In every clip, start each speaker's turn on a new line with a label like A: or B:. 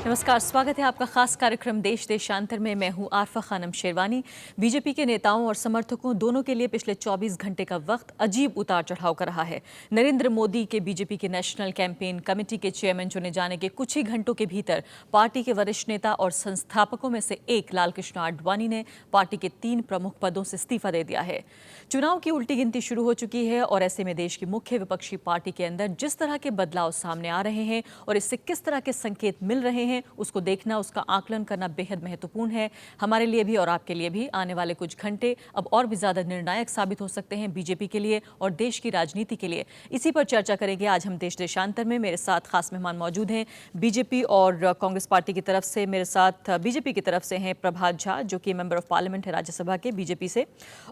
A: नमस्कार, स्वागत है आपका खास कार्यक्रम देश देशांतर में। मैं हूं आरफा खानम शेरवानी। बीजेपी के नेताओं और समर्थकों दोनों के लिए पिछले 24 घंटे का वक्त अजीब उतार चढ़ाव का रहा है। नरेंद्र मोदी के बीजेपी के नेशनल कैंपेन कमेटी के चेयरमैन चुने जाने के कुछ ही घंटों के भीतर पार्टी के वरिष्ठ नेता और संस्थापकों में से एक लाल कृष्ण आडवाणी ने पार्टी के 3 प्रमुख पदों से इस्तीफा दे दिया है। चुनाव की उल्टी गिनती शुरू हो चुकी है और ऐसे में देश की मुख्य विपक्षी पार्टी के अंदर जिस तरह के बदलाव सामने आ रहे हैं और इससे किस तरह के संकेत मिल रहे हैं, उसको देखना, उसका आकलन करना बेहद महत्वपूर्ण है। हमारे लिए भी और आपके लिए भी आने वाले कुछ घंटे अब और भी ज्यादा निर्णायक साबित हो सकते हैं बीजेपी के लिए और देश की राजनीति के लिए। इसी पर चर्चा करेंगे आज हम देश देशांतर में। मेरे साथ खास मेहमान मौजूद हैं बीजेपी और कांग्रेस पार्टी की तरफ से। मेरे साथ बीजेपी की तरफ से हैं प्रभात झा, जो कि मेंबर ऑफ पार्लियामेंट है राज्यसभा के बीजेपी से,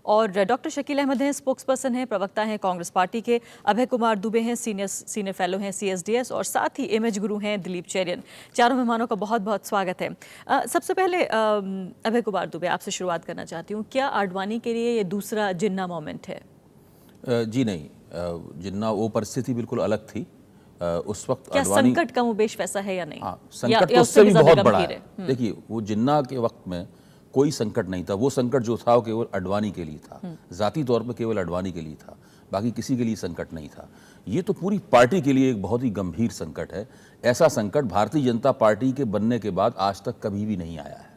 A: और डॉक्टर शकील अहमद हैं, स्पोक्स पर्सन हैं, प्रवक्ता हैं कांग्रेस पार्टी के। अभय कुमार दुबे हैं, सीनियर फेलो हैं CSDS, और साथ ही इमेज गुरु हैं दिलीप चेरियन। चारों मेहमानों का बहुत बहुत स्वागत है। सबसे पहले अभय कुमार दुबे, आपसे शुरुआत करना चाहती हूँ। क्या आडवाणी के लिए ये दूसरा जिन्ना मोमेंट है?
B: जी नहीं, जिन्ना वो परिस्थिति बिल्कुल अलग थी। उस वक्त
A: क्या
B: आडवाणी,
A: संकट कमोबेश वैसा है या नहीं?
B: हाँ, संकट तो उससे भी बहुत बड़ा है। देखिए, वो जिन्ना के वक्त में कोई संकट नहीं था। वो संकट जो था वो केवल आडवाणी के लिए था, जाती तौर पर केवल आडवाणी के लिए था, बाकी किसी के लिए संकट नहीं था। ये तो पूरी पार्टी के लिए एक बहुत ही गंभीर संकट है। ऐसा संकट भारतीय जनता पार्टी के बनने के बाद आज तक कभी भी नहीं आया है।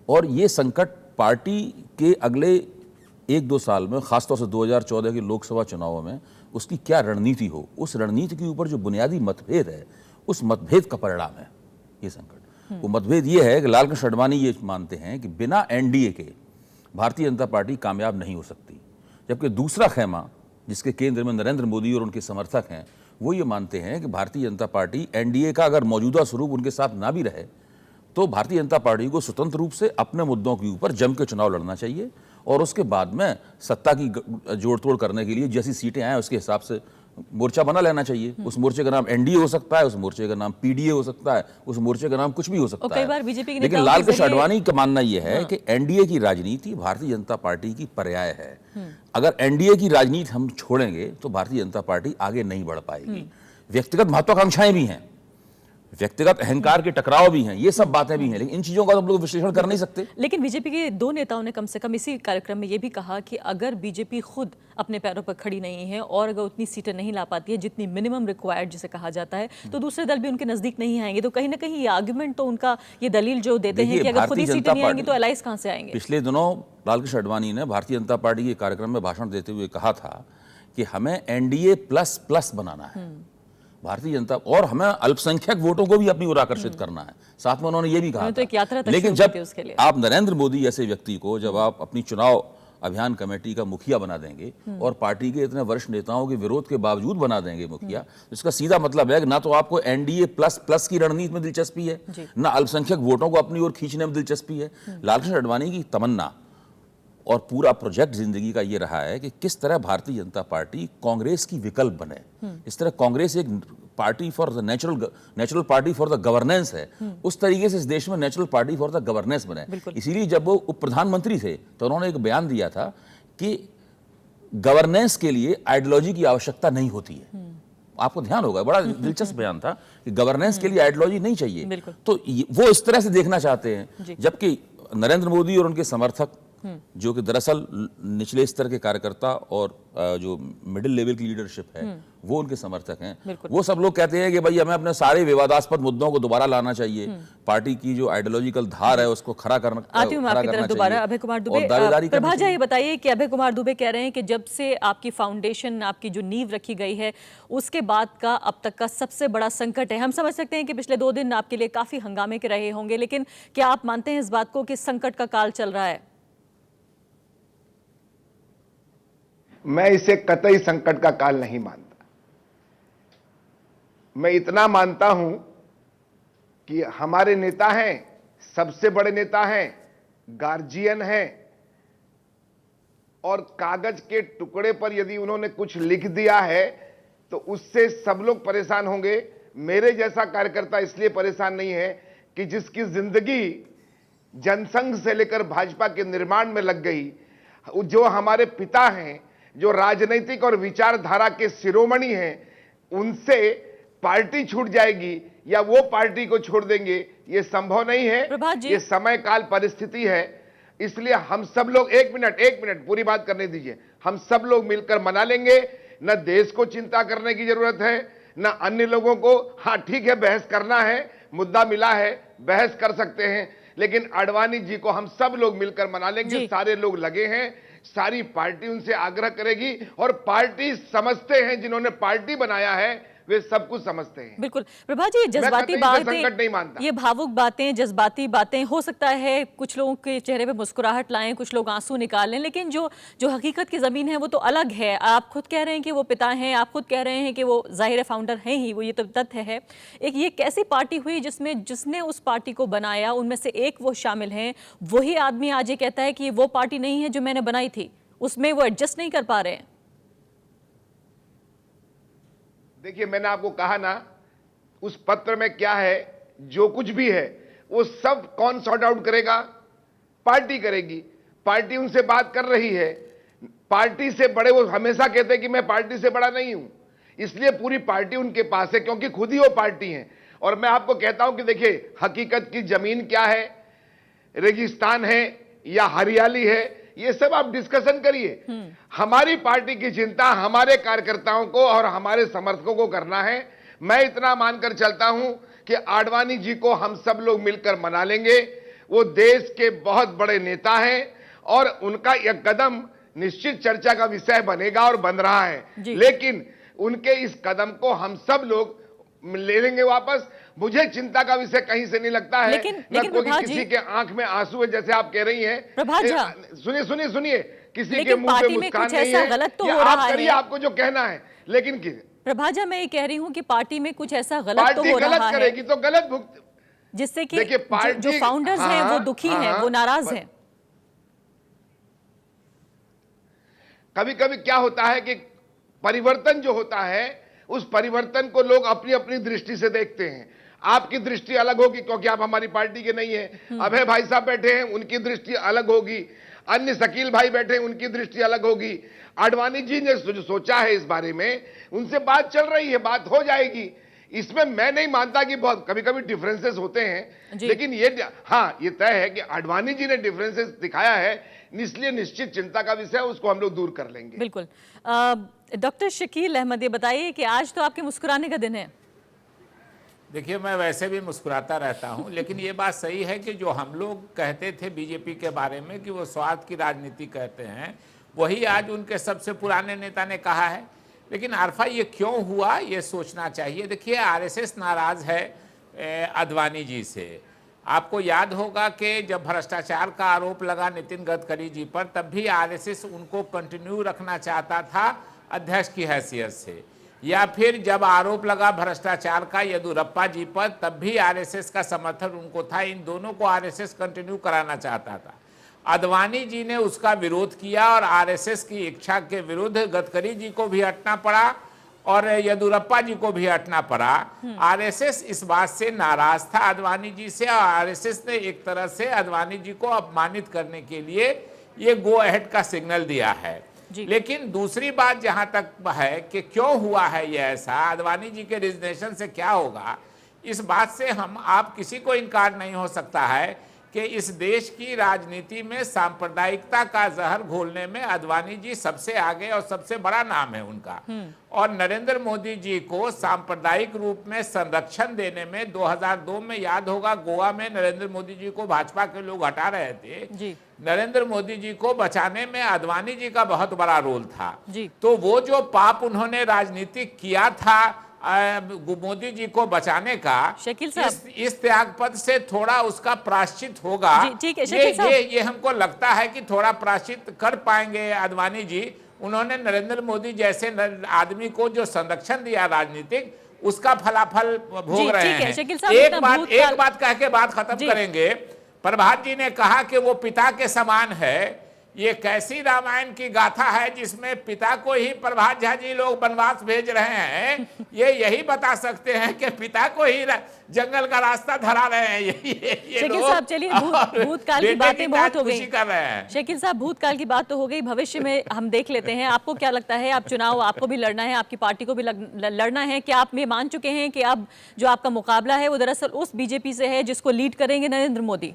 B: और ये संकट पार्टी के अगले 1-2 साल में, खासतौर से 2014 के लोकसभा चुनावों में, उसकी क्या रणनीति हो, उस रणनीति के ऊपर जो बुनियादी मतभेद है, उस मतभेद का परिणाम है ये संकट। वो मतभेद ये है कि लाल कृष्ण आडवाणी ये मानते हैं कि बिना एनडीए के भारतीय जनता पार्टी कामयाब नहीं हो सकती, जबकि दूसरा खेमा जिसके केंद्र में नरेंद्र मोदी और उनके समर्थक हैं, वो ये मानते हैं कि भारतीय जनता पार्टी एनडीए का अगर मौजूदा स्वरूप उनके साथ ना भी रहे तो भारतीय जनता पार्टी को स्वतंत्र रूप से अपने मुद्दों के ऊपर जम के चुनाव लड़ना चाहिए और उसके बाद में सत्ता की जोड़ तोड़ करने के लिए जैसी सीटें आए उसके हिसाब से मोर्चा बना लेना चाहिए। उस मोर्चे का नाम एनडीए हो सकता है, उस मोर्चे का नाम पीडीए हो सकता है, उस मोर्चे का नाम कुछ भी हो सकता है।
A: बार बीजेपी के
B: लेकिन लाल कृष्ण आडवाणी का मानना यह है कि एनडीए की राजनीति भारतीय जनता पार्टी की पर्याय है। अगर एनडीए की राजनीति हम छोड़ेंगे तो भारतीय जनता पार्टी आगे नहीं बढ़ पाएगी। व्यक्तिगत महत्वाकांक्षाएं भी हैं, व्यक्तिगत अहंकार के टकराव भी हैं, ये सब बातें भी हैं, लेकिन इन चीजों का तो हम लोग विश्लेषण कर नहीं सकते।
A: लेकिन बीजेपी के 2 नेताओं ने कम से कम इसी कार्यक्रम में ये भी कहा कि अगर बीजेपी खुद अपने पैरों पर खड़ी नहीं है और अगर उतनी सीटें नहीं ला पाती है जितनी मिनिमम रिक्वायर्ड जिसे कहा जाता है, तो दूसरे दल भी उनके नजदीक नहीं आएंगे। तो कहीं ना कहीं ये आर्गुमेंट तो उनका, ये दलील जो देते हैं कि अगर खुद ही सीटें नहीं आएंगी तो अलायंस कहां से आएंगे।
B: पिछले दिनों लाल कृष्ण आडवाणी ने भारतीय जनता पार्टी के कार्यक्रम में भाषण देते हुए कहा था कि हमें एनडीए प्लस प्लस बनाना है भारतीय जनता, और हमें अल्पसंख्यक वोटों को भी अपनी ओर आकर्षित करना है। साथ में उन्होंने ये भी कहा
A: तो एक यात्रा
B: था। लेकिन जब आप नरेंद्र मोदी जैसे व्यक्ति को जब आप अपनी चुनाव अभियान कमेटी का मुखिया बना देंगे और पार्टी के इतने वरिष्ठ नेताओं के विरोध के बावजूद बना देंगे मुखिया, इसका सीधा मतलब है कि ना तो आपको एनडीए प्लस प्लस की रणनीति में दिलचस्पी है, ना अल्पसंख्यक वोटों को अपनी ओर खींचने में दिलचस्पी है। लाल कृष्ण आडवाणी की तमन्ना और पूरा प्रोजेक्ट जिंदगी का ये रहा है कि किस तरह भारतीय जनता पार्टी कांग्रेस की विकल्प बने। इस तरह कांग्रेस एक party for the natural party for the governance है, उस तरीके से इस देश में natural party for the governance बने। इसीलिए जब वो उप प्रधानमंत्री थे तो उन्होंने एक बयान दिया था कि गवर्नेंस के लिए आइडियोलॉजी की आवश्यकता नहीं होती है। आपको ध्यान होगा, बड़ा दिलचस्प बयान था कि गवर्नेंस के लिए आइडियोलॉजी नहीं चाहिए। तो वो इस तरह से देखना चाहते हैं, जबकि नरेंद्र मोदी और उनके समर्थक जो कि दरअसल निचले स्तर के कार्यकर्ता और जो मिडिल लेवल की लीडरशिप है वो उनके समर्थक हैं, वो सब लोग कहते हैं कि भाई हमें अपने सारे विवादास्पद मुद्दों को दोबारा लाना चाहिए, पार्टी की जो आइडियोलॉजिकल धार है उसको खड़ा करना
A: दोबारा। अभय कुमार दुबे, प्रभा जी ये बताइए कि अभय कुमार दुबे कह रहे हैं कि जब से आपकी फाउंडेशन, आपकी जो नींव रखी गई है, उसके बाद का अब तक का सबसे बड़ा संकट है। हम समझ सकते हैं कि पिछले 2 दिन आपके लिए काफी हंगामे के रहे होंगे, लेकिन क्या आप मानते हैं इस बात को कि संकट का काल चल रहा है?
C: मैं इसे कतई संकट का काल नहीं मानता। मैं इतना मानता हूं कि हमारे नेता हैं, सबसे बड़े नेता हैं, गार्जियन हैं, और कागज के टुकड़े पर यदि उन्होंने कुछ लिख दिया है तो उससे सब लोग परेशान होंगे। मेरे जैसा कार्यकर्ता इसलिए परेशान नहीं है कि जिसकी जिंदगी जनसंघ से लेकर भाजपा के निर्माण में लग गई, जो हमारे पिता हैं, जो राजनीतिक और विचारधारा के शिरोमणि हैं, उनसे पार्टी छूट जाएगी या वो पार्टी को छोड़ देंगे, ये संभव नहीं है।
A: प्रभात जी।
C: ये समय काल परिस्थिति है, इसलिए हम सब लोग एक मिनट पूरी बात करने दीजिए। हम सब लोग मिलकर मना लेंगे। न देश को चिंता करने की जरूरत है, न अन्य लोगों को। हाँ ठीक है, बहस करना है, मुद्दा मिला है, बहस कर सकते हैं, लेकिन आडवाणी जी को हम सब लोग मिलकर मना लेंगे। सारे लोग लगे हैं, सारी पार्टी उनसे आग्रह करेगी, और पार्टी समझते हैं, जिन्होंने पार्टी बनाया है वे सब कुछ समझते हैं।
A: बिल्कुल प्रभा जी, जज्बाती बातें, ये भावुक बातें, जज्बाती बातें, हो सकता है कुछ लोगों के चेहरे पे मुस्कुराहट लाएं, कुछ लोग आंसू निकाल लें, लेकिन जो हकीकत की जमीन है वो तो अलग है। आप खुद कह रहे हैं कि वो पिता हैं, आप खुद कह रहे हैं कि वो जाहिर फाउंडर हैं ही, वो ये तो तथ्य है। एक ये कैसी पार्टी हुई जिसने उस पार्टी को बनाया, उनमें से एक वो शामिल हैं, वही आदमी आज ये कहता है कि वो पार्टी नहीं है जो मैंने बनाई थी, उसमें वो एडजस्ट नहीं कर पा रहे हैं।
C: देखिए, मैंने आपको कहा ना, उस पत्र में क्या है, जो कुछ भी है वो सब कौन सॉर्ट आउट करेगा? पार्टी करेगी। पार्टी उनसे बात कर रही है। पार्टी से बड़े वो हमेशा कहते हैं कि मैं पार्टी से बड़ा नहीं हूं, इसलिए पूरी पार्टी उनके पास है, क्योंकि खुद ही वो पार्टी है। और मैं आपको कहता हूं कि देखिए, हकीकत की जमीन क्या है, रेगिस्तान है या हरियाली है, ये सब आप डिस्कशन करिए। हमारी पार्टी की चिंता हमारे कार्यकर्ताओं को और हमारे समर्थकों को करना है। मैं इतना मानकर चलता हूं कि आडवाणी जी को हम सब लोग मिलकर मना लेंगे। वो देश के बहुत बड़े नेता हैं और उनका यह कदम निश्चित चर्चा का विषय बनेगा और बन रहा है, लेकिन उनके इस कदम को हम सब लोग ले लेंगे वापस। मुझे चिंता का विषय कहीं से नहीं लगता है।
A: लेकिन
C: कोई किसी के आंख में आंसू है, जैसे आप कह रही हैं। सुनिए, किसी के मुंह पे मुस्कान नहीं है।
A: गलत तो
C: ये
A: हो
C: आप
A: रहा
C: करिए,
A: है,
C: आपको जो कहना है, लेकिन
A: प्रभाजा मैं ये कह रही हूं कि पार्टी में कुछ ऐसा गलत तो हो रहा है,
C: गलत करेगी तो गलत भुगत,
A: जिससे कि जो फाउंडर्स हैं वो दुखी हैं, वो नाराज हैं।
C: कभी कभी क्या होता है कि परिवर्तन जो होता है, उस परिवर्तन को लोग अपनी अपनी दृष्टि से देखते हैं। आपकी दृष्टि अलग होगी क्योंकि आप हमारी पार्टी के नहीं है। अभय भाई साहब बैठे हैं, उनकी दृष्टि अलग होगी। अन्य शकील भाई बैठे हैं, उनकी दृष्टि अलग होगी। आडवाणी जी ने जो सोचा है इस बारे में, उनसे बात चल रही है, बात हो जाएगी। इसमें मैं नहीं मानता कि बहुत कभी कभी डिफरेंसेस होते हैं, लेकिन ये ये तय है कि आडवाणी जी ने डिफरेंसेस दिखाया है, इसलिए निश्चित चिंता का विषय है, उसको हम लोग दूर कर लेंगे।
A: बिल्कुल। डॉक्टर शकील अहमद, ये बताइए कि आज तो आपके मुस्कुराने का दिन है।
D: देखिए, मैं वैसे भी मुस्कुराता रहता हूं, लेकिन ये बात सही है कि जो हम लोग कहते थे बीजेपी के बारे में कि वो स्वार्थ की राजनीति कहते हैं, वही आज उनके सबसे पुराने नेता ने कहा है। लेकिन आरफा ये क्यों हुआ, ये सोचना चाहिए। देखिए, आरएसएस नाराज है आडवाणी जी से। आपको याद होगा कि जब भ्रष्टाचार का आरोप लगा नितिन गडकरी जी पर, तब भी आरएसएस उनको कंटिन्यू रखना चाहता था अध्यक्ष की हैसियत से। या फिर जब आरोप लगा भ्रष्टाचार का येदियुरप्पा जी पर, तब भी आरएसएस का समर्थन उनको था। इन दोनों को आरएसएस कंटिन्यू कराना चाहता था। आडवाणी जी ने उसका विरोध किया और आरएसएस की इच्छा के विरुद्ध गडकरी जी को भी हटना पड़ा और येदियुरप्पा जी को भी हटना पड़ा। आरएसएस इस बात से नाराज था आडवाणी जी से, और आरएसएस ने एक तरह से आडवाणी जी को अपमानित करने के लिए ये गो अहेड का सिग्नल दिया है। लेकिन दूसरी बात जहां तक है कि क्यों हुआ है ये ऐसा, आडवाणी जी के रिजनेशन से क्या होगा, इस बात से आप किसी को इनकार नहीं हो सकता है कि इस देश की राजनीति में सांप्रदायिकता का जहर घोलने में आडवाणी जी सबसे आगे और सबसे बड़ा नाम है उनका। और नरेंद्र मोदी जी को सांप्रदायिक रूप में संरक्षण देने में 2002 में याद होगा, गोवा में नरेंद्र मोदी जी को भाजपा के लोग हटा रहे थे। नरेंद्र मोदी जी को बचाने में आडवाणी जी का बहुत बड़ा रोल था। तो वो जो पाप उन्होंने राजनीतिक किया था मोदी जी को बचाने का, इस त्याग पद से थोड़ा उसका प्रायश्चित होगा। ये हमको लगता है कि थोड़ा प्रायश्चित कर पाएंगे आडवाणी जी। उन्होंने नरेंद्र मोदी जैसे आदमी को जो संरक्षण दिया राजनीतिक, उसका फलाफल भोग रहे हैं। एक बात कह के बात खत्म करेंगे। प्रभात जी ने कहा कि वो पिता के समान है। ये कैसी रामायण की गाथा है जिसमें पिता को ही प्रभात झा जी लोग वनवास भेज रहे हैं। ये यही बता सकते हैं कि पिता को ही जंगल का रास्ता धरा रहे हैं ये
A: शकील
D: लोग।
A: साहब चलिए भूतकाल की बातें बहुत हो गई
D: कर रहे हैं।
A: शकील साहब भूतकाल की बात तो हो गई, भविष्य में हम देख लेते हैं। आपको क्या लगता है, आप चुनाव आपको भी लड़ना है, आपकी पार्टी को भी लड़ना है, क्या आप ये मान चुके हैं कि अब जो आपका मुकाबला है वो दरअसल उस बीजेपी से है जिसको लीड करेंगे नरेंद्र मोदी?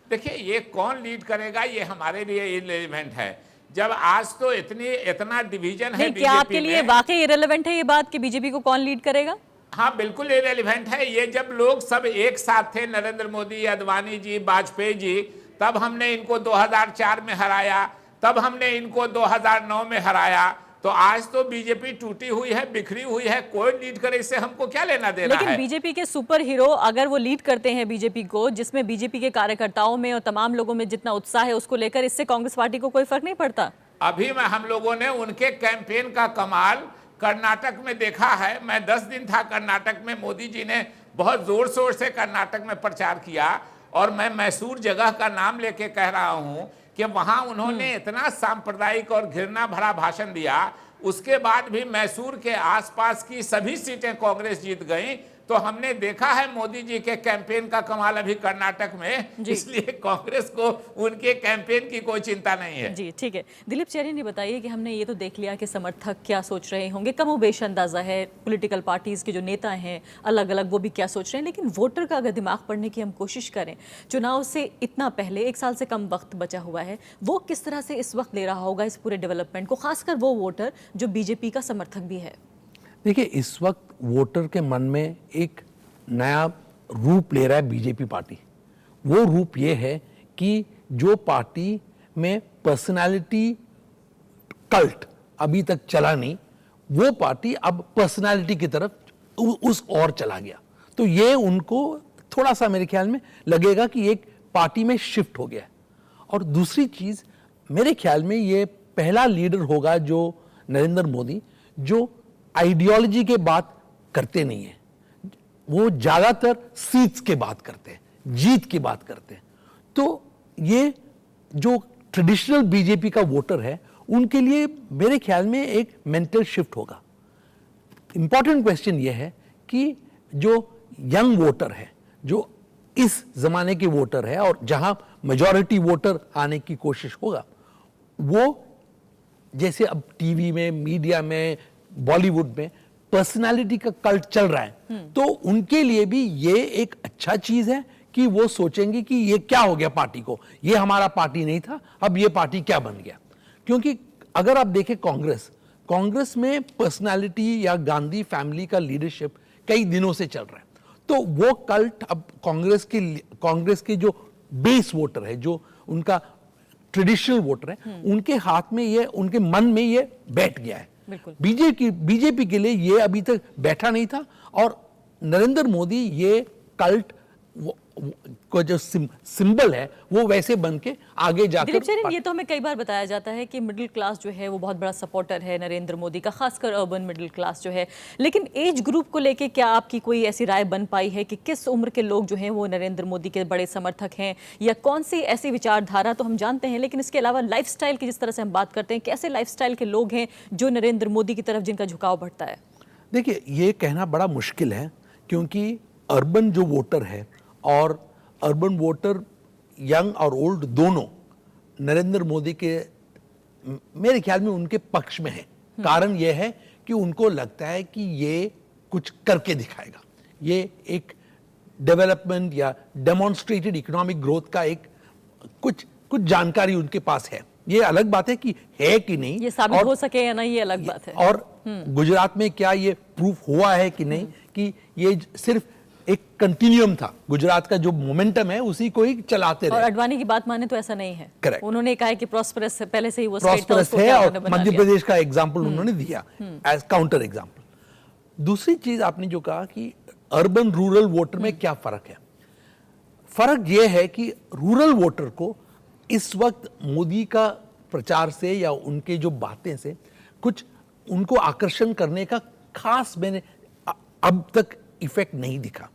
D: देखिए, ये कौन लीड करेगा ये हमारे लिए इररिलेवेंट है, जब आज तो इतना डिवीजन है
A: क्या आपके लिए वाकई इररिलेवेंट है ये बात कि बीजेपी को कौन लीड करेगा?
D: हाँ, बिल्कुल इररिलेवेंट है। ये जब लोग सब एक साथ थे, नरेंद्र मोदी, अडवाणी जी, वाजपेयी जी, तब हमने इनको 2004 में हराया, तब हमने इनको 2009 में हराया। तो आज तो बीजेपी टूटी हुई है, बिखरी हुई है, कोई लीड करे इससे हमको क्या लेना देना है।
A: लेकिन बीजेपी के सुपर हीरो अगर वो लीड करते हैं बीजेपी को, जिसमें बीजेपी के कार्यकर्ताओं में और तमाम लोगों में जितना उत्साह है उसको लेकर, इससे कांग्रेस पार्टी को कोई फर्क नहीं पड़ता?
D: अभी में हम लोगों ने उनके कैंपेन का कमाल कर्नाटक में देखा है। मैं 10 दिन था कर्नाटक में, मोदी जी ने बहुत जोर शोर से कर्नाटक में प्रचार किया, और मैं मैसूर जगह का नाम लेके कह रहा हूं कि वहां उन्होंने इतना सांप्रदायिक और घृणा भरा भाषण दिया। उसके बाद भी मैसूर के आसपास की सभी सीटें कांग्रेस जीत गई। तो हमने देखा है मोदी जी के कैंपेन का कमाल अभी कर्नाटक में, इसलिए कांग्रेस को उनके कैंपेन की कोई चिंता नहीं है।
A: जी ठीक है। दिलीप चेरी ने बताइए कि हमने ये तो देख लिया कि समर्थक क्या सोच रहे होंगे, कमोबेश अंदाजा है, पॉलिटिकल पार्टीज के जो नेता हैं अलग अलग वो भी क्या सोच रहे हैं, लेकिन वोटर का अगर दिमाग पढ़ने की हम कोशिश करें, चुनाव से इतना पहले 1 साल से कम वक्त बचा हुआ है, वो किस तरह से इस वक्त ले रहा होगा इस पूरे डेवलपमेंट को, खासकर वो वोटर जो बीजेपी का समर्थक भी है?
E: देखिए, इस वक्त वोटर के मन में एक नया रूप ले रहा है बीजेपी पार्टी। वो रूप ये है कि जो पार्टी में पर्सनालिटी कल्ट अभी तक चला नहीं, वो पार्टी अब पर्सनालिटी की तरफ उस ओर चला गया। तो ये उनको थोड़ा सा मेरे ख्याल में लगेगा कि एक पार्टी में शिफ्ट हो गया है। और दूसरी चीज, मेरे ख्याल में ये पहला लीडर होगा जो नरेंद्र मोदी, जो आइडियोलॉजी के बात करते नहीं है, वो ज्यादातर सीट्स के बात करते हैं, जीत की बात करते हैं। तो ये जो ट्रेडिशनल बीजेपी का वोटर है, उनके लिए मेरे ख्याल में एक मेंटल शिफ्ट होगा। इंपॉर्टेंट क्वेश्चन ये है कि जो यंग वोटर है, जो इस जमाने के वोटर है और जहां मेजॉरिटी वोटर आने की कोशिश होगा, वो जैसे अब टीवी में, मीडिया में, बॉलीवुड में पर्सनालिटी का कल्ट चल रहा है, तो उनके लिए भी ये एक अच्छा चीज है कि वो सोचेंगे कि ये क्या हो गया पार्टी को, ये हमारा पार्टी नहीं था, अब ये पार्टी क्या बन गया। क्योंकि अगर आप देखें कांग्रेस में पर्सनालिटी या गांधी फैमिली का लीडरशिप कई दिनों से चल रहा है, तो वो कल्ट अब कांग्रेस के जो बेस वोटर है, जो उनका ट्रेडिशनल वोटर है, उनके हाथ में ये, उनके मन में ये बैठ गया है। बीजेपी के लिए ये अभी तक बैठा नहीं था, और नरेंद्र मोदी ये कल्ट को जो सिंबल है वो वैसे बन के आगे जाकर।
A: दिलीप चेरी, ये तो हमें कई बार बताया जाता है कि मिडिल क्लास जो है वो बहुत बड़ा सपोर्टर है नरेंद्र मोदी का, खासकर अर्बन मिडिल क्लास जो है, लेकिन एज ग्रुप को लेके क्या आपकी कोई ऐसी राय बन पाई है कि किस उम्र के लोग जो हैं वो नरेंद्र मोदी के बड़े समर्थक हैं, या कौन सी ऐसी विचारधारा तो हम जानते हैं, लेकिन इसके अलावा लाइफस्टाइल की जिस तरह से हम बात करते हैं, कैसे लाइफस्टाइल के लोग हैं जो नरेंद्र मोदी की तरफ जिनका झुकाव बढ़ता है?
E: देखिए, ये कहना बड़ा मुश्किल है, क्योंकि अर्बन जो वोटर है और अर्बन वोटर यंग और ओल्ड दोनों नरेंद्र मोदी के मेरे ख्याल में उनके पक्ष में है। कारण यह है कि उनको लगता है कि ये कुछ करके दिखाएगा, ये एक डेवलपमेंट या डेमोन्स्ट्रेटेड इकोनॉमिक ग्रोथ का एक कुछ जानकारी उनके पास है। ये अलग बात है कि है कि नहीं,
A: ये साबित हो सके या नहीं, ये अलग बात है।
E: और गुजरात में क्या ये प्रूफ हुआ है कि नहीं कि ये सिर्फ एक कंटिन्यूम था, गुजरात का जो मोमेंटम है उसी को ही चलाते रहे।
A: और अडवाणी की बात माने तो ऐसा नहीं है।
E: करेक्ट।
A: उन्होंने कहा है कि प्रॉस्परस पहले से ही वो
E: प्रॉस्परस है, और मध्य प्रदेश का एग्जांपल उन्होंने दिया एज काउंटर एग्जांपल। दूसरी चीज आपने जो कहा कि अर्बन रूरल वोटर में क्या फर्क है, फर्क यह है कि रूरल वोटर को इस वक्त मोदी का प्रचार से या उनके जो बातें से कुछ उनको आकर्षण करने का खास मैंने अब तक इफेक्ट नहीं दिखा।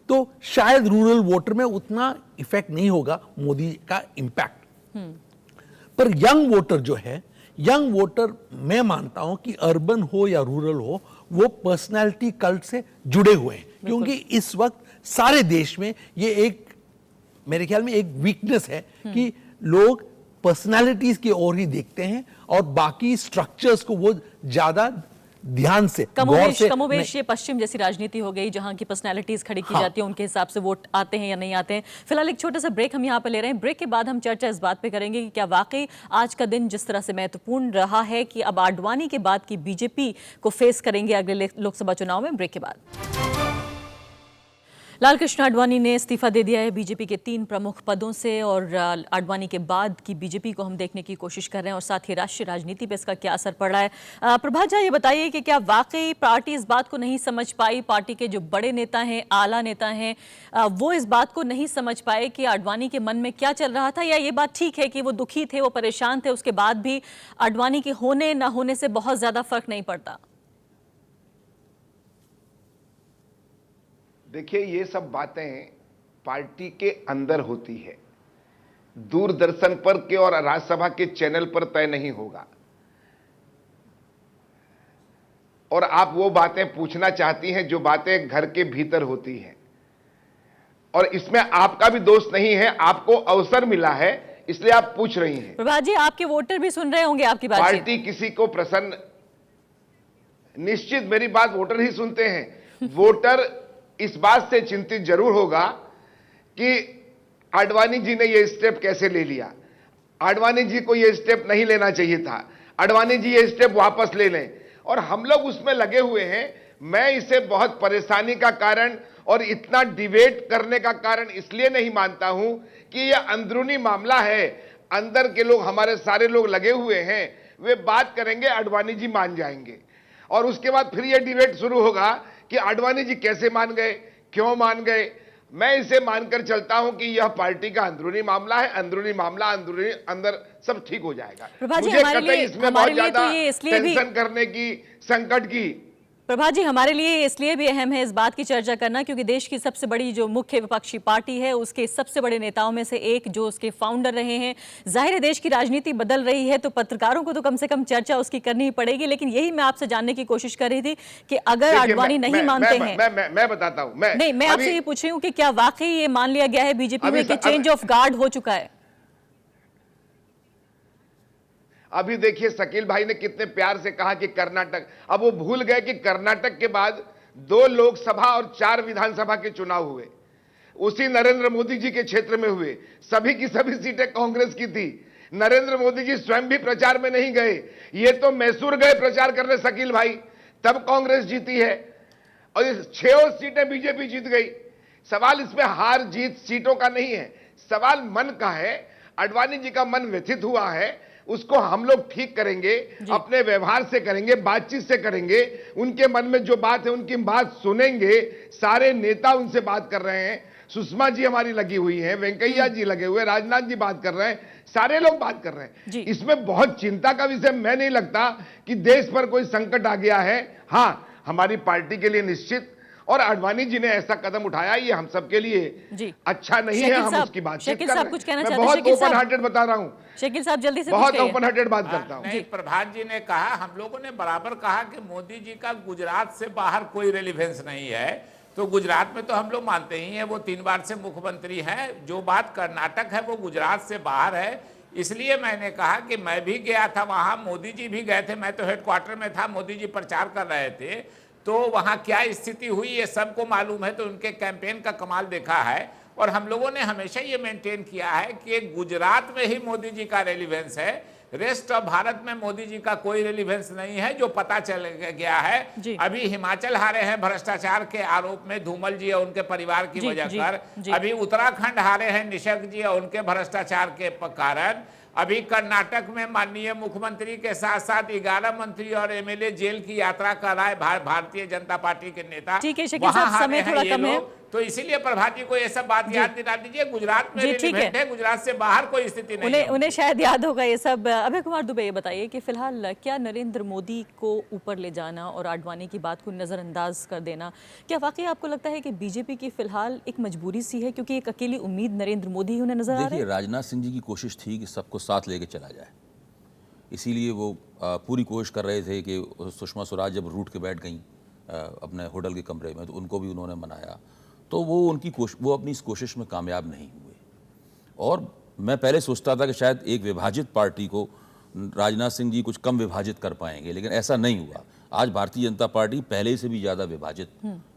E: तो शायद रूरल वोटर में उतना इफेक्ट नहीं होगा मोदी का इंपैक्ट। पर यंग वोटर जो है, यंग वोटर मैं मानता हूं कि अर्बन हो या रूरल हो, वो पर्सनालिटी कल्ट से जुड़े हुए हैं, क्योंकि इस वक्त सारे देश में ये एक, मेरे ख्याल में एक वीकनेस है कि लोग पर्सनालिटीज की ओर ही देखते हैं और बाकी स्ट्रक्चर्स को वो ज्यादा ध्यान से गौर से
A: कमोवेश ये पश्चिम जैसी राजनीति हो गई जहां की पर्सनालिटीज खड़ी की
E: हाँ।
A: जाती है, उनके हिसाब से वोट आते हैं या नहीं आते हैं। फिलहाल एक छोटा सा ब्रेक हम यहाँ पे ले रहे हैं। ब्रेक के बाद हम चर्चा इस बात पे करेंगे कि क्या वाकई आज का दिन जिस तरह से महत्वपूर्ण रहा है कि अब आडवाणी के बाद की बीजेपी को फेस करेंगे अगले लोकसभा चुनाव में। ब्रेक के बाद लालकृष्ण आडवाणी ने इस्तीफा दे दिया है बीजेपी के 3 प्रमुख पदों से और आडवाणी के बाद की बीजेपी को हम देखने की कोशिश कर रहे हैं और साथ ही राष्ट्रीय राजनीति पे इसका क्या असर पड़ रहा है। प्रभात जी, ये बताइए कि क्या वाकई पार्टी इस बात को नहीं समझ पाई, पार्टी के जो बड़े नेता हैं, आला नेता हैं, वो इस बात को नहीं समझ पाए कि आडवाणी के मन में क्या चल रहा था, या ये बात ठीक है कि वो दुखी थे, वो परेशान थे, उसके बाद भी आडवाणी के होने ना होने से बहुत ज्यादा फर्क नहीं पड़ता?
C: देखिए, ये सब बातें पार्टी के अंदर होती है, दूरदर्शन पर के और राज्यसभा के चैनल पर तय नहीं होगा। और आप वो बातें पूछना चाहती हैं जो बातें घर के भीतर होती हैं, और इसमें आपका भी दोष नहीं है, आपको अवसर मिला है इसलिए आप पूछ रही हैं।
A: प्रभात जी, आपके वोटर भी सुन रहे होंगे आपकी बात।
C: पार्टी किसी को प्रसन्न, निश्चित मेरी बात वोटर ही सुनते हैं। वोटर इस बात से चिंतित जरूर होगा कि आडवाणी जी ने यह स्टेप कैसे ले लिया, आडवाणी जी को यह स्टेप नहीं लेना चाहिए था, आडवाणी जी ये स्टेप वापस ले लें, और हम लोग उसमें लगे हुए हैं। मैं इसे बहुत परेशानी का कारण और इतना डिबेट करने का कारण इसलिए नहीं मानता हूं कि यह अंदरूनी मामला है, अंदर के लोग, हमारे सारे लोग लगे हुए हैं, वे बात करेंगे, आडवाणी जी मान जाएंगे, और उसके बाद फिर यह डिबेट शुरू होगा कि आडवाणी जी कैसे मान गए, क्यों मान गए। मैं इसे मानकर चलता हूं कि यह पार्टी का अंदरूनी मामला है, अंदरूनी मामला अंदरूनी अंदर सब ठीक हो जाएगा। मुझे कतई इसमें बहुत ज्यादा टेंशन करने की, संकट की।
A: प्रभात जी, हमारे लिए इसलिए भी अहम है इस बात की चर्चा करना क्योंकि देश की सबसे बड़ी जो मुख्य विपक्षी पार्टी है, उसके सबसे बड़े नेताओं में से एक जो उसके फाउंडर रहे हैं, जाहिर है देश की राजनीति बदल रही है तो पत्रकारों को तो कम से कम चर्चा उसकी करनी ही पड़ेगी। लेकिन यही मैं आपसे जानने की कोशिश कर रही थी कि अगर आडवाणी नहीं मानते हैं,
C: मैं बताता हूं,
A: मैं आपसे ये पूछ रही हूँ कि क्या वाकई ये मान लिया गया है बीजेपी में कि चेंज ऑफ गार्ड हो चुका है?
C: अभी देखिए, शकील भाई ने कितने प्यार से कहा कि कर्नाटक, अब वो भूल गए कि कर्नाटक के बाद 2 लोकसभा और 4 विधानसभा के चुनाव हुए, उसी नरेंद्र मोदी जी के क्षेत्र में हुए, सभी की सभी सीटें कांग्रेस की थी। नरेंद्र मोदी जी स्वयं भी प्रचार में नहीं गए, ये तो मैसूर गए प्रचार करने शकील भाई, तब कांग्रेस जीती है, और इस 6 सीटें बीजेपी जीत गई। सवाल इसमें हार जीत सीटों का नहीं है, सवाल मन का है। आडवाणी जी का मन व्यथित हुआ है, उसको हम लोग ठीक करेंगे, अपने व्यवहार से करेंगे, बातचीत से करेंगे, उनके मन में जो बात है उनकी बात सुनेंगे। सारे नेता उनसे बात कर रहे हैं, सुषमा जी हमारी लगी हुई हैं, वेंकैया जी लगे हुए, राजनाथ जी बात कर रहे हैं, सारे लोग बात कर रहे हैं। इसमें बहुत चिंता का विषय मैं नहीं लगता कि देश पर कोई संकट आ गया है। हाँ, हमारी पार्टी के लिए निश्चित, और आडवाणी जी ने ऐसा कदम उठाया, ये हम सबके लिए अच्छा नहीं है, हम उसकी बातचीत कर रहे हैं। मैं बहुत ओपन हार्टेड बता रहा हूँ
A: शकील साहब, जल्दी से
C: बहुत ओपन हार्टेड बात करता हूँ।
D: नहीं, प्रभात जी ने कहा, हम लोगों ने बराबर कहा कि मोदी जी का गुजरात से बाहर कोई रेलिवेंस नहीं है, तो गुजरात में तो हम लोग मानते ही हैं, वो 3 बार से मुख्यमंत्री हैं। जो बात कर्नाटक है वो गुजरात से बाहर है, इसलिए मैंने कहा कि मैं भी गया था वहाँ, मोदी जी भी गए थे, मैं तो हेडक्वार्टर में था, मोदी जी प्रचार कर रहे थे, तो वहाँ क्या स्थिति हुई ये सबको मालूम है, तो उनके कैंपेन का कमाल देखा है। और हम लोगों ने हमेशा ये मेंटेन किया है कि गुजरात में ही मोदी जी का रेलिवेंस है, रेस्ट ऑफ भारत में मोदी जी का कोई रेलिवेंस नहीं है, जो पता चल गया है। अभी हिमाचल हारे हैं भ्रष्टाचार के आरोप में, धूमल जी और उनके परिवार की वजह कर। अभी उत्तराखंड हारे हैं निशंक जी और उनके भ्रष्टाचार के कारण। अभी कर्नाटक में माननीय मुख्यमंत्री के साथ साथ 11 मंत्री और एमएलए जेल की यात्रा कर रहा है भारतीय जनता पार्टी के नेता।
A: ठीक है शकील साहब, समय थोड़ा कम है।
D: तो इसीलिए प्रभात जी को ये सब बात याद दिला दीजिए। गुजरात में
A: जी, ठीक है।
D: relevant है, गुजरात से बाहर कोई स्थिति नहीं है।
A: उन्हें शायद याद होगा ये सब। अभय कुमार दुबे, ये बताइए कि फिलहाल क्या नरेंद्र मोदी को ऊपर ले जाना और आडवाणी की बात को नज़रअंदाज कर देना, क्या वाकई आपको लगता है कि बीजेपी की फिलहाल एक मजबूरी सी है, क्योंकि एक अकेली उम्मीद नरेंद्र मोदी ही उन्हें नजर आ रहे
B: देखिए,
A: हैं?
B: राजनाथ सिंह जी की कोशिश थी कि सबको साथ लेके चला जाए, इसीलिए वो पूरी कोशिश कर रहे थे कि सुषमा स्वराज जब रूठ के बैठ गई अपने होटल के कमरे में, तो उनको भी उन्होंने मनाया, तो वो अपनी इस कोशिश में कामयाब नहीं हुए। और मैं पहले सोचता था कि शायद एक विभाजित पार्टी को राजनाथ सिंह जी कुछ कम विभाजित कर पाएंगे, लेकिन ऐसा नहीं हुआ। आज भारतीय जनता पार्टी पहले से भी ज़्यादा विभाजित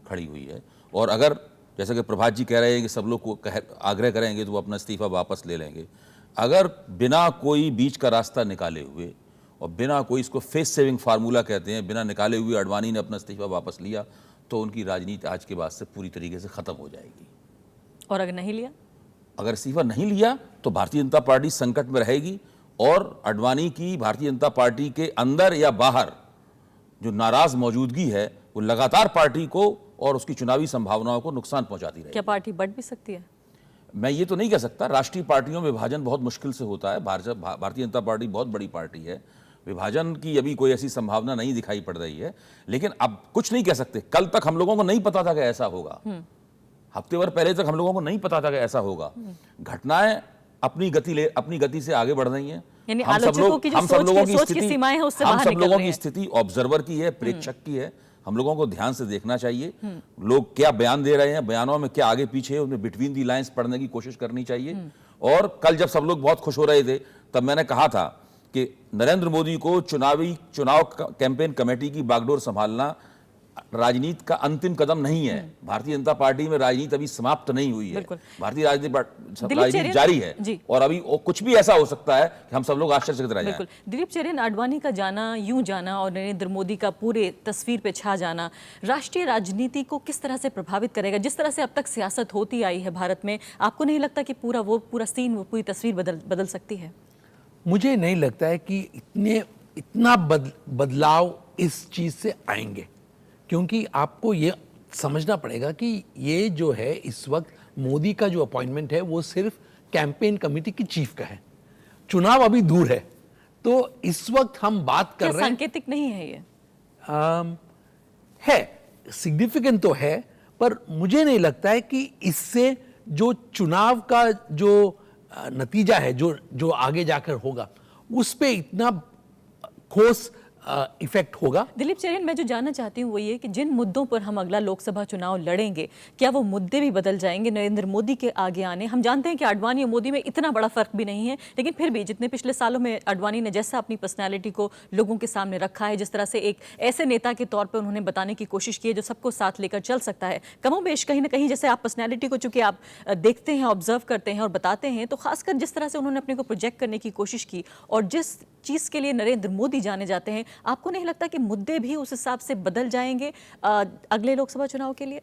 B: खड़ी हुई है। और अगर जैसा कि प्रभात जी कह रहे हैं कि सब लोग को आग्रह करेंगे तो वो अपना इस्तीफा वापस ले लेंगे, अगर बिना कोई बीच का रास्ता निकाले हुए और बिना कोई, इसको फेस सेविंग फार्मूला कहते हैं, बिना निकाले हुए आडवाणी ने अपना इस्तीफा वापस लिया, तो उनकी राजनीति आज के बाद से पूरी तरीके से ख़त्म हो जाएगी।
A: और अगर नहीं लिया?
B: अगर इस्तीफा नहीं लिया तो भारतीय जनता पार्टी संकट में रहेगी, और आडवाणी की भारतीय जनता पार्टी के अंदर या बाहर जो नाराज मौजूदगी है वो लगातार पार्टी को और उसकी चुनावी संभावनाओं को नुकसान पहुंचाती रहेगी।
A: क्या पार्टी बढ़ भी सकती है?
B: मैं ये तो नहीं कह सकता, राष्ट्रीय पार्टियों में विभाजन बहुत मुश्किल से होता है। भारतीय जनता पार्टी बहुत बड़ी पार्टी है, विभाजन की अभी कोई ऐसी संभावना नहीं दिखाई पड़ रही है, लेकिन अब कुछ नहीं कह सकते। कल तक हम लोगों को नहीं पता था कि ऐसा होगा, हफ्ते भर पहले तक हम लोगों को नहीं पता था कि ऐसा होगा। घटनाएं अपनी गति से आगे बढ़ रही हैं।
A: यानी
B: हम सब
A: आलोचकों
B: लोग
A: की जो
B: हम सब लोगों की
A: सोच की
B: स्थिति
A: सीमाएं हैं उससे
B: हम
A: बाहर
B: सब
A: निकल
B: लोगों
A: रहे
B: की
A: हैं।
B: स्थिति ऑब्जर्वर की है, प्रेक्षक की है। हम लोगों को ध्यान से देखना चाहिए, लोग क्या बयान दे रहे हैं, बयानों में क्या आगे पीछे है, उनमें बिटवीन दी लाइंस पढ़ने की कोशिश करनी चाहिए। और कल जब सब लोग बहुत खुश हो रहे थे, तब मैंने कहा था कि नरेंद्र मोदी को चुनाव कैंपेन कमेटी की बागडोर संभालना राजनीति का अंतिम कदम नहीं है। भारतीय जनता पार्टी में राजनीति अभी समाप्त नहीं हुई है, भारतीय राजनीति जारी है, और अभी कुछ भी ऐसा हो सकता है कि हम सब लोग आश्चर्यचकित रह जाएं।
A: दिलीप चेरियन, आडवाणी का जाना, यूं जाना और नरेंद्र मोदी का पूरे तस्वीर पे छा जाना राष्ट्रीय राजनीति को किस तरह से प्रभावित करेगा? जिस तरह से अब तक सियासत होती आई है भारत में, आपको नहीं लगता कि पूरा सीन, वो पूरी तस्वीर बदल सकती है?
E: मुझे नहीं लगता है कि इतना बदलाव इस चीज से आएंगे, क्योंकि आपको ये समझना पड़ेगा कि ये जो है इस वक्त मोदी का जो अपॉइंटमेंट है वो सिर्फ कैंपेन कमेटी की चीफ का है, चुनाव अभी दूर है। तो इस वक्त हम बात कर रहे हैं,
A: सांकेतिक नहीं है ये?
E: है, सिग्निफिकेंट तो है, पर मुझे नहीं लगता है कि इससे जो चुनाव का जो नतीजा है, जो आगे जाकर होगा, उस पे इतना ठोस इफेक्ट होगा।
A: दिलीप चेरियन, मैं जो जानना चाहती हूँ वो ये कि जिन मुद्दों पर हम अगला लोकसभा चुनाव लड़ेंगे, क्या वो मुद्दे भी बदल जाएंगे नरेंद्र मोदी के आगे आने? हम जानते हैं कि आडवाणी और मोदी में इतना बड़ा फर्क भी नहीं है, लेकिन फिर भी जितने पिछले सालों में आडवाणी ने जैसा अपनी पर्सनैलिटी को लोगों के सामने रखा है, जिस तरह से एक ऐसे नेता के तौर पर उन्होंने बताने की कोशिश की है जो सबको साथ लेकर चल सकता है, कमोबेश कहीं ना कहीं जैसे आप पर्सनैलिटी को चूंकि आप देखते हैं, ऑब्जर्व करते हैं और बताते हैं, तो खासकर जिस तरह से उन्होंने अपने को प्रोजेक्ट करने की कोशिश की और जिस चीज़ के लिए नरेंद्र मोदी जाने जाते हैं, आपको नहीं लगता कि मुद्दे भी उस हिसाब से बदल जाएंगे अगले लोकसभा चुनाव के लिए?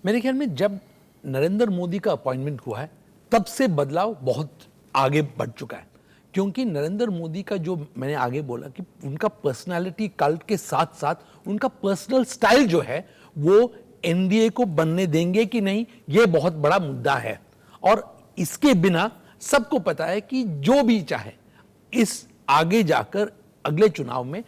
E: मेरे ख्याल में जब नरेंद्र मोदी का अपॉइंटमेंट हुआ है तब से बदलाव बहुत आगे बढ़ चुका है, क्योंकि नरेंद्र मोदी का जो मैंने आगे बोला कि उनका पर्सनालिटी कल्ट के साथ साथ उनका पर्सनल स्टाइल जो है वो एनडीए को बनने देंगे कि नहीं, ये बहुत बड़ा मुद्दा है। और इसके बिना सबको पता है कि जो भी चाहे इस आगे जाकर अगले चुनाव में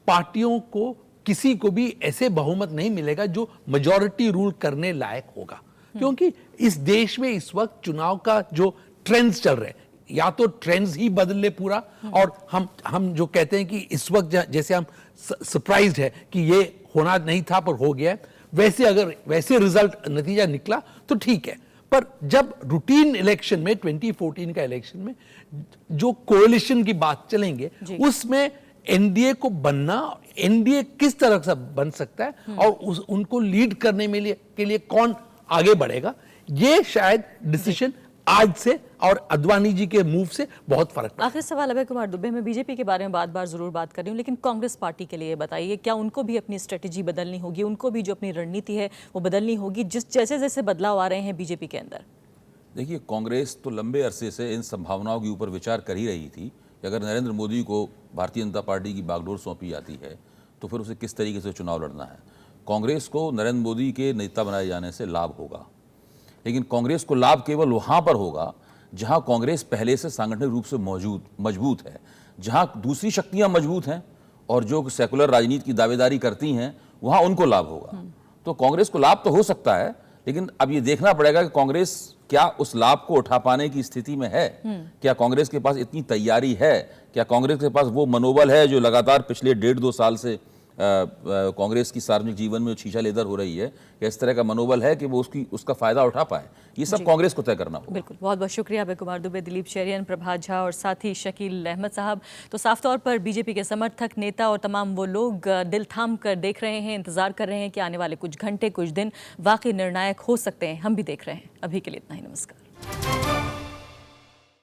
E: पार्टियों को किसी को भी ऐसे बहुमत नहीं मिलेगा जो मेजॉरिटी रूल करने लायक होगा, क्योंकि इस देश में इस वक्त चुनाव का जो ट्रेंड्स चल रहे हैं, या तो ट्रेंड्स ही बदल ले पूरा, और हम जो कहते हैं कि इस वक्त जैसे हम सरप्राइज्ड है कि ये होना नहीं था पर हो गया, वैसे रिजल्ट नतीजा निकला तो ठीक है। पर जब रूटीन इलेक्शन में 2014 का इलेक्शन में जो कोalition की बात चलेंगे, उसमें एनडीए को बनना, एनडीए किस तरह से बन सकता है और उनको लीड करने के लिए कौन आगे बढ़ेगा, ये शायद डिसीजन आज से और आडवाणी जी के मूव से बहुत फर्क पड़ा।
A: आखिरी सवाल अभय कुमार दुबे, मैं बीजेपी के बारे में बार जरूर बात कर रही हूँ, लेकिन कांग्रेस पार्टी के लिए बताइए, क्या उनको भी अपनी स्ट्रेटेजी बदलनी होगी, उनको भी जो अपनी रणनीति है वो बदलनी होगी जैसे बदलाव आ रहे हैं बीजेपी के अंदर?
B: देखिए, कांग्रेस तो लंबे अरसे से इन संभावनाओं के ऊपर विचार कर ही रही थी कि अगर नरेंद्र मोदी को भारतीय जनता पार्टी की बागडोर सौंपी जाती है तो फिर उसे किस तरीके से चुनाव लड़ना है। कांग्रेस को नरेंद्र मोदी के नेता बनाए जाने से लाभ होगा, लेकिन कांग्रेस को लाभ केवल वहां पर होगा जहां कांग्रेस पहले से सांगठनिक रूप से मजबूत है, जहां दूसरी शक्तियां मजबूत हैं और जो सेकुलर राजनीति की दावेदारी करती हैं वहां उनको लाभ होगा। तो कांग्रेस को लाभ तो हो सकता है, लेकिन अब ये देखना पड़ेगा कि कांग्रेस क्या उस लाभ को उठा पाने की स्थिति में है, क्या कांग्रेस के पास इतनी तैयारी है, क्या कांग्रेस के पास वो मनोबल है जो लगातार पिछले 1.5-2 साल से कांग्रेस की सार्वजनिक जीवन में छीछा लेदर हो रही है, क्या इस तरह का मनोबल है कि वो उसका फायदा उठा पाए। ये सब कांग्रेस को तय करना होगा।
A: बिल्कुल, बहुत बहुत शुक्रिया अभय कुमार दुबे, दिलीप शरियन, प्रभात झा और साथ ही शकील अहमद साहब। तो साफ तौर पर बीजेपी के समर्थक, नेता और तमाम वो लोग दिल थाम कर देख रहे हैं, इंतजार कर रहे हैं कि आने वाले कुछ घंटे, कुछ दिन वाकई निर्णायक हो सकते हैं। हम भी देख रहे हैं। अभी के लिए इतना ही, नमस्कार।